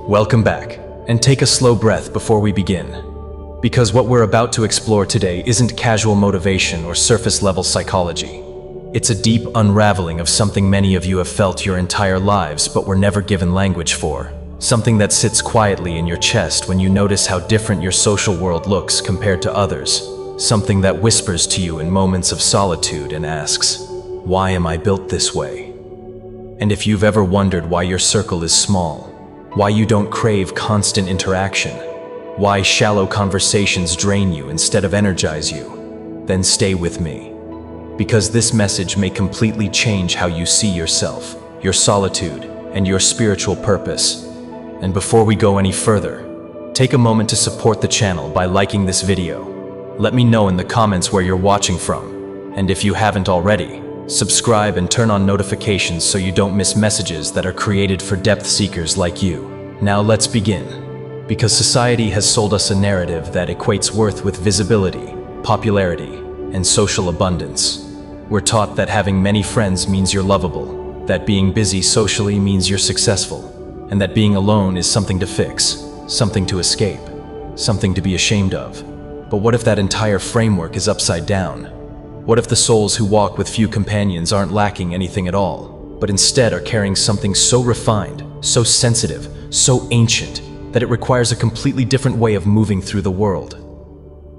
Welcome back, and take a slow breath before we begin. Because what we're about to explore today isn't casual motivation or surface-level psychology. It's a deep unraveling of something many of you have felt your entire lives but were never given language for. Something that sits quietly in your chest when you notice how different your social world looks compared to others. Something that whispers to you in moments of solitude and asks, "Why am I built this way?" And if you've ever wondered why your circle is small, why you don't crave constant interaction, why shallow conversations drain you instead of energize you, then stay with me. Because this message may completely change how you see yourself, your solitude, and your spiritual purpose. And before we go any further, take a moment to support the channel by liking this video. Let me know in the comments where you're watching from. And if you haven't already, subscribe and turn on notifications so you don't miss messages that are created for depth seekers like you. Now let's begin. Because society has sold us a narrative that equates worth with visibility, popularity, and social abundance. We're taught that having many friends means you're lovable, that being busy socially means you're successful, and that being alone is something to fix, something to escape, something to be ashamed of. But what if that entire framework is upside down? What if the souls who walk with few companions aren't lacking anything at all, but instead are carrying something so refined, so sensitive, so ancient, that it requires a completely different way of moving through the world?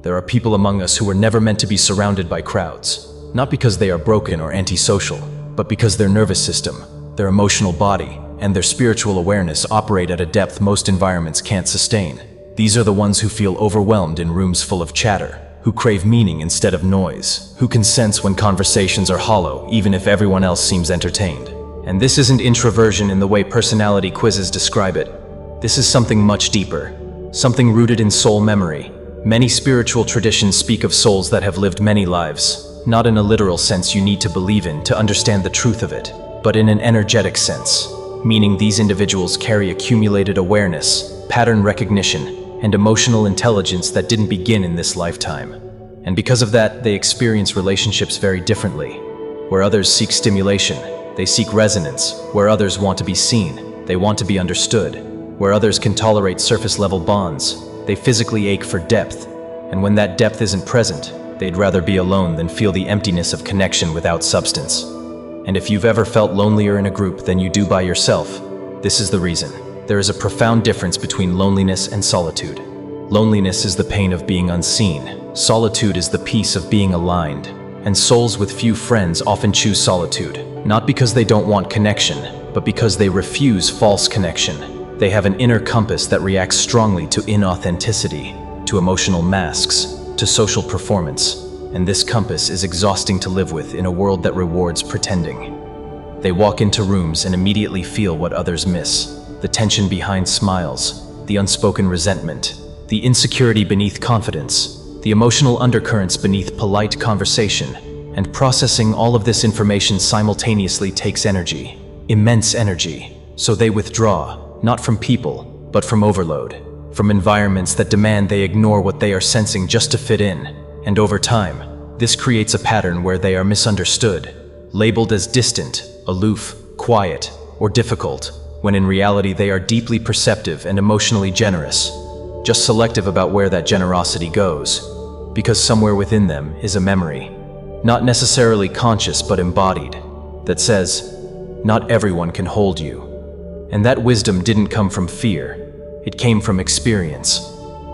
There are people among us who were never meant to be surrounded by crowds, not because they are broken or antisocial, but because their nervous system, their emotional body, and their spiritual awareness operate at a depth most environments can't sustain. These are the ones who feel overwhelmed in rooms full of chatter, who crave meaning instead of noise, who can sense when conversations are hollow even if everyone else seems entertained. And this isn't introversion in the way personality quizzes describe it. This is something much deeper, something rooted in soul memory. Many spiritual traditions speak of souls that have lived many lives, not in a literal sense you need to believe in to understand the truth of it, but in an energetic sense, meaning these individuals carry accumulated awareness, pattern recognition, and emotional intelligence that didn't begin in this lifetime. And because of that, they experience relationships very differently. Where others seek stimulation, they seek resonance. Where others want to be seen, they want to be understood. Where others can tolerate surface-level bonds, they physically ache for depth. And when that depth isn't present, they'd rather be alone than feel the emptiness of connection without substance. And if you've ever felt lonelier in a group than you do by yourself, this is the reason. There is a profound difference between loneliness and solitude. Loneliness is the pain of being unseen. Solitude is the peace of being aligned. And souls with few friends often choose solitude, not because they don't want connection, but because they refuse false connection. They have an inner compass that reacts strongly to inauthenticity, to emotional masks, to social performance. And this compass is exhausting to live with in a world that rewards pretending. They walk into rooms and immediately feel what others miss. The tension behind smiles, the unspoken resentment, the insecurity beneath confidence, the emotional undercurrents beneath polite conversation, and processing all of this information simultaneously takes energy, immense energy. So they withdraw, not from people, but from overload, from environments that demand they ignore what they are sensing just to fit in. And over time, this creates a pattern where they are misunderstood, labeled as distant, aloof, quiet, or difficult, when in reality they are deeply perceptive and emotionally generous, just selective about where that generosity goes, because somewhere within them is a memory, not necessarily conscious but embodied, that says, not everyone can hold you. And that wisdom didn't come from fear, it came from experience.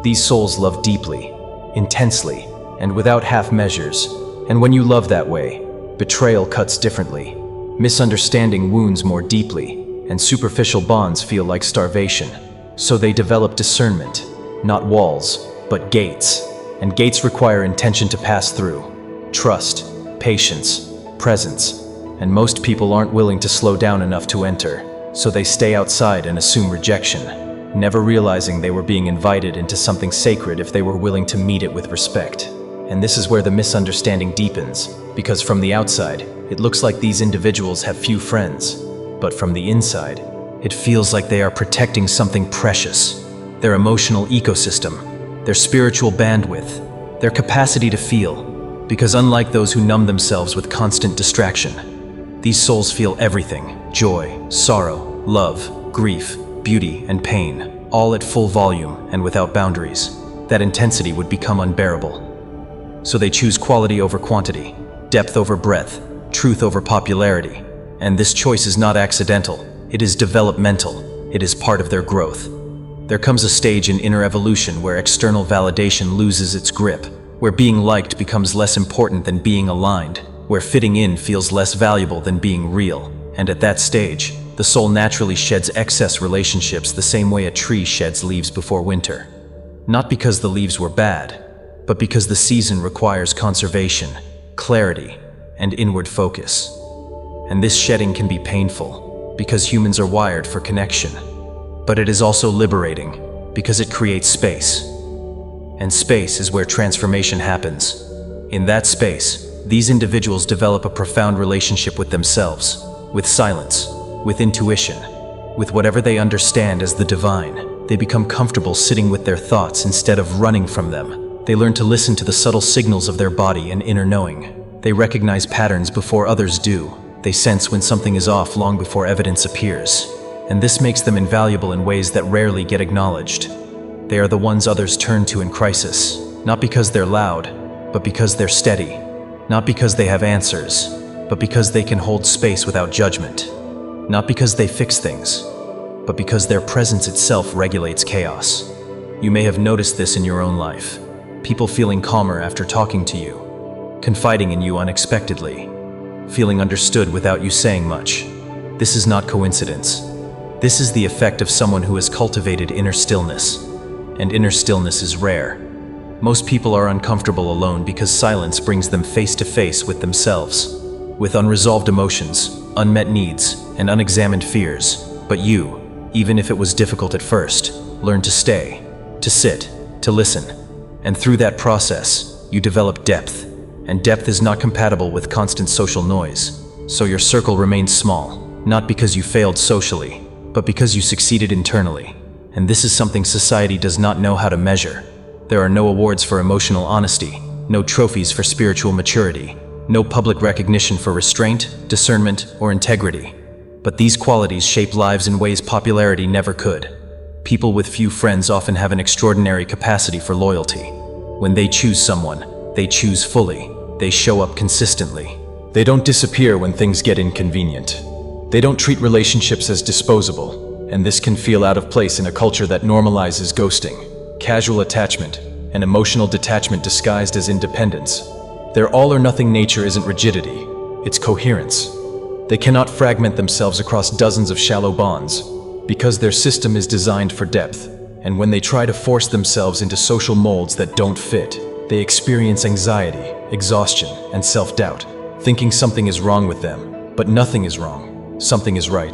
These souls love deeply, intensely, and without half measures. And when you love that way, betrayal cuts differently, misunderstanding wounds more deeply, and superficial bonds feel like starvation. So they develop discernment, not walls, but gates. And gates require intention to pass through, trust, patience, presence. And most people aren't willing to slow down enough to enter, so they stay outside and assume rejection, never realizing they were being invited into something sacred if they were willing to meet it with respect. And this is where the misunderstanding deepens, because from the outside, it looks like these individuals have few friends. But from the inside, it feels like they are protecting something precious. Their emotional ecosystem, their spiritual bandwidth, their capacity to feel. Because unlike those who numb themselves with constant distraction, these souls feel everything: joy, sorrow, love, grief, beauty, and pain, all at full volume and without boundaries, that intensity would become unbearable. So they choose quality over quantity, depth over breadth, truth over popularity. And this choice is not accidental, it is developmental, it is part of their growth. There comes a stage in inner evolution where external validation loses its grip, where being liked becomes less important than being aligned, where fitting in feels less valuable than being real. And at that stage, the soul naturally sheds excess relationships the same way a tree sheds leaves before winter. Not because the leaves were bad, but because the season requires conservation, clarity, and inward focus. And this shedding can be painful, because humans are wired for connection. But it is also liberating, because it creates space. And space is where transformation happens. In that space, these individuals develop a profound relationship with themselves, with silence, with intuition, with whatever they understand as the divine. They become comfortable sitting with their thoughts instead of running from them. They learn to listen to the subtle signals of their body and inner knowing. They recognize patterns before others do. They sense when something is off long before evidence appears. And this makes them invaluable in ways that rarely get acknowledged. They are the ones others turn to in crisis, not because they're loud, but because they're steady. Not because they have answers, but because they can hold space without judgment. Not because they fix things, but because their presence itself regulates chaos. You may have noticed this in your own life. People feeling calmer after talking to you, confiding in you unexpectedly, feeling understood without you saying much. This is not coincidence. This is the effect of someone who has cultivated inner stillness, and inner stillness is rare. Most people are uncomfortable alone because silence brings them face to face with themselves, with unresolved emotions, unmet needs, and unexamined fears. But you, even if it was difficult at first, learn to stay, to sit, to listen. And through that process, you develop depth. And depth is not compatible with constant social noise. So your circle remains small, not because you failed socially, but because you succeeded internally. And this is something society does not know how to measure. There are no awards for emotional honesty, no trophies for spiritual maturity, no public recognition for restraint, discernment, or integrity. But these qualities shape lives in ways popularity never could. People with few friends often have an extraordinary capacity for loyalty. When they choose someone, they choose fully. They show up consistently. They don't disappear when things get inconvenient. They don't treat relationships as disposable, and this can feel out of place in a culture that normalizes ghosting, casual attachment, and emotional detachment disguised as independence. Their all-or-nothing nature isn't rigidity, it's coherence. They cannot fragment themselves across dozens of shallow bonds, because their system is designed for depth, and when they try to force themselves into social molds that don't fit, they experience anxiety, exhaustion, and self-doubt, thinking something is wrong with them. But nothing is wrong. Something is right.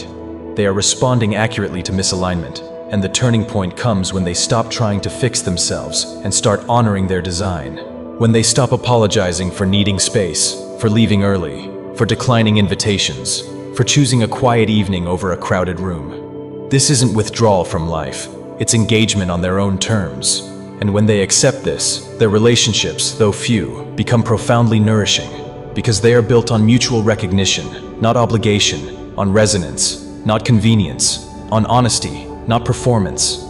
They are responding accurately to misalignment, and the turning point comes when they stop trying to fix themselves and start honoring their design. When they stop apologizing for needing space, for leaving early, for declining invitations, for choosing a quiet evening over a crowded room. This isn't withdrawal from life, it's engagement on their own terms. And when they accept this, their relationships, though few, become profoundly nourishing, because they are built on mutual recognition, not obligation, on resonance, not convenience, on honesty, not performance.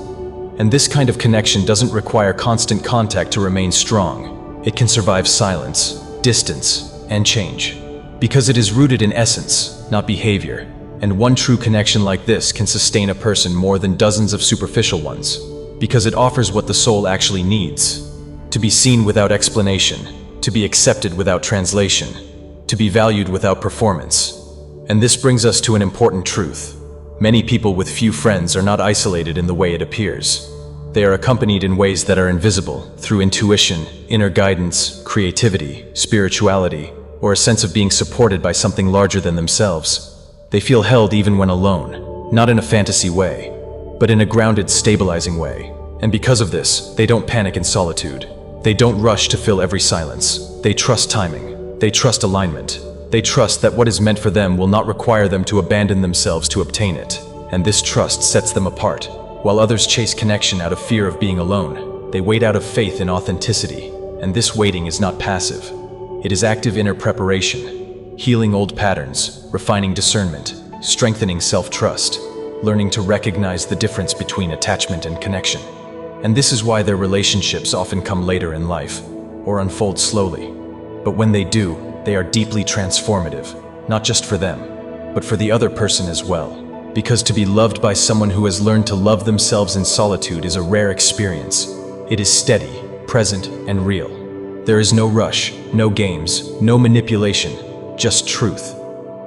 And this kind of connection doesn't require constant contact to remain strong. It can survive silence, distance, and change, because it is rooted in essence, not behavior. And one true connection like this can sustain a person more than dozens of superficial ones, because it offers what the soul actually needs: to be seen without explanation, to be accepted without translation, to be valued without performance. And this brings us to an important truth. Many people with few friends are not isolated in the way it appears. They are accompanied in ways that are invisible, through intuition, inner guidance, creativity, spirituality, or a sense of being supported by something larger than themselves. They feel held even when alone, not in a fantasy way, but in a grounded, stabilizing way. And because of this, they don't panic in solitude. They don't rush to fill every silence. They trust timing. They trust alignment. They trust that what is meant for them will not require them to abandon themselves to obtain it. And this trust sets them apart. While others chase connection out of fear of being alone, they wait out of faith in authenticity. And this waiting is not passive. It is active inner preparation, healing old patterns, refining discernment, strengthening self-trust. learning to recognize the difference between attachment and connection. And this is why their relationships often come later in life, or unfold slowly. But when they do, they are deeply transformative, not just for them, but for the other person as well. Because to be loved by someone who has learned to love themselves in solitude is a rare experience. It is steady, present, and real. There is no rush, no games, no manipulation, just truth.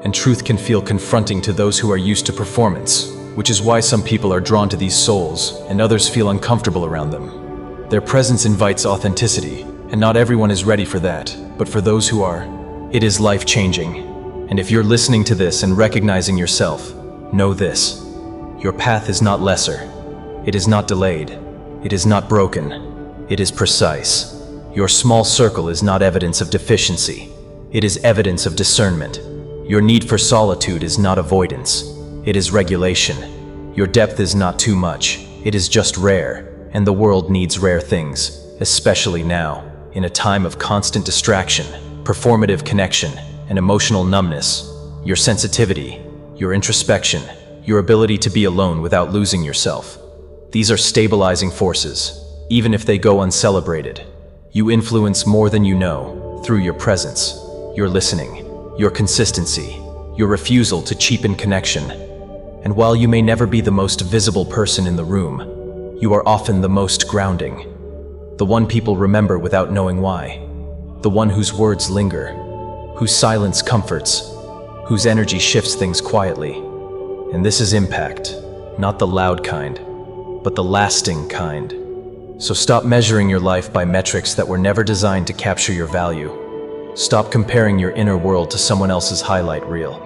And truth can feel confronting to those who are used to performance, which is why some people are drawn to these souls and others feel uncomfortable around them. Their presence invites authenticity, and not everyone is ready for that, but for those who are, it is life-changing. And if you're listening to this and recognizing yourself, know this: your path is not lesser. It is not delayed. It is not broken. It is precise. Your small circle is not evidence of deficiency. It is evidence of discernment. Your need for solitude is not avoidance. It is regulation. Your depth is not too much. It is just rare, and the world needs rare things, especially now, in a time of constant distraction, performative connection, and emotional numbness. Your sensitivity, your introspection, your ability to be alone without losing yourself. These are stabilizing forces, even if they go uncelebrated. You influence more than you know through your presence, your listening, your consistency, your refusal to cheapen connection. And while you may never be the most visible person in the room, you are often the most grounding. The one people remember without knowing why. The one whose words linger, whose silence comforts, whose energy shifts things quietly. And this is impact, not the loud kind, but the lasting kind. So stop measuring your life by metrics that were never designed to capture your value. Stop comparing your inner world to someone else's highlight reel.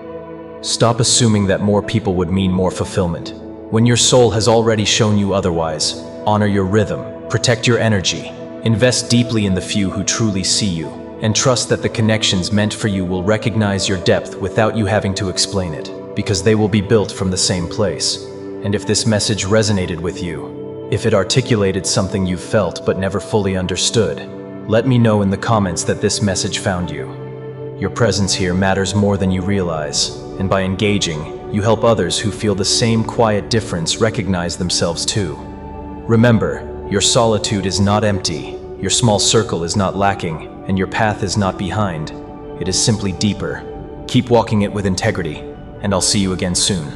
Stop assuming that more people would mean more fulfillment, when your soul has already shown you otherwise. Honor your rhythm, protect your energy, invest deeply in the few who truly see you, and trust that the connections meant for you will recognize your depth without you having to explain it, because they will be built from the same place. And if this message resonated with you, if it articulated something you felt but never fully understood, let me know in the comments that this message found you. Your presence here matters more than you realize, and by engaging, you help others who feel the same quiet difference recognize themselves too. Remember, your solitude is not empty, your small circle is not lacking, and your path is not behind. It is simply deeper. Keep walking it with integrity, and I'll see you again soon.